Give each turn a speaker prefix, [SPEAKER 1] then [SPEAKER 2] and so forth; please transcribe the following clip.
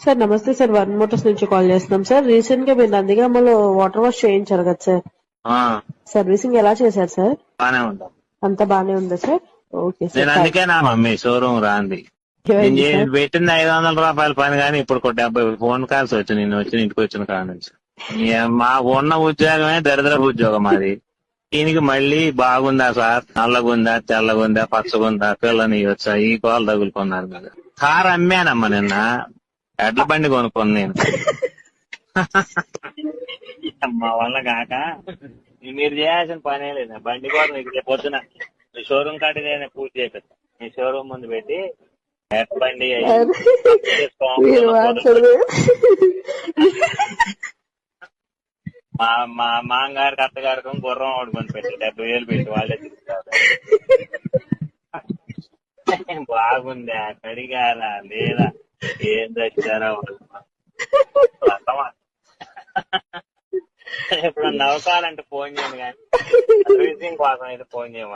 [SPEAKER 1] Sir నమస్తే sir, one Motors నుంచి call చేస్తున్నాం సార్. రీసెంట్ గా మీరు నందిగామలో వాటర్ వాష్ చేయించారు కదా సార్, సర్వీసింగ్ ఎలా చేశారు సార్?
[SPEAKER 2] బానే ఉంటాం.
[SPEAKER 1] అంతా బానే ఉందా సార్? ఓకే
[SPEAKER 2] నేను
[SPEAKER 1] సార్.
[SPEAKER 2] అందుకే నా మమ్మీ షోరూమ్ రాంది.
[SPEAKER 1] ఏమైంది
[SPEAKER 2] నేను
[SPEAKER 1] సార్?
[SPEAKER 2] పెట్టింది 500 రూపాయల పని కానీ ఇప్పుడు 70 ఫోన్ కాల్స్ వచ్చి నేను వచ్చి ఇంటికి వచ్చిన కాడ నుంచి మా ఉన్న ఉద్యోగమే దరిద్రపు ఉద్యోగం అది. దీనికి మళ్ళీ బాగుందా సార్, నల్లగుందా, తెల్లగుందా, పచ్చగుందా, పిల్లని వచ్చా, ఈ కోలు తగులుకున్నారు కదా. కారు అమ్మానమ్మా నిన్న, ఎడ్ల బండి కొనుక్కోను నేను. మా వల్ల కాక మీరు చేయాల్సిన పనే లేదు. బండి కూడా ఇక్కడ పొద్దున మీ షోరూమ్ కాడికి పూర్తి చేపిస్తాను. మీ షోరూమ్ ముందు పెట్టి ఎడ్ల బండి
[SPEAKER 1] మీరు మాట్లాడదు.
[SPEAKER 2] మా మా మామగారికి అత్తగారికి గుర్రం ఓడుకొని పెట్టి 70,000 పెట్టి వాళ్ళే తిరుగుతారు. బాగుందా, కడిగారా లేదా, ఏం తెచ్చారా ఇప్పుడు నవ్వుకోవాలంటే ఫోన్ చేయను కానీ సర్వీసింగ్ కోసం అయితే ఫోన్ చేయమా.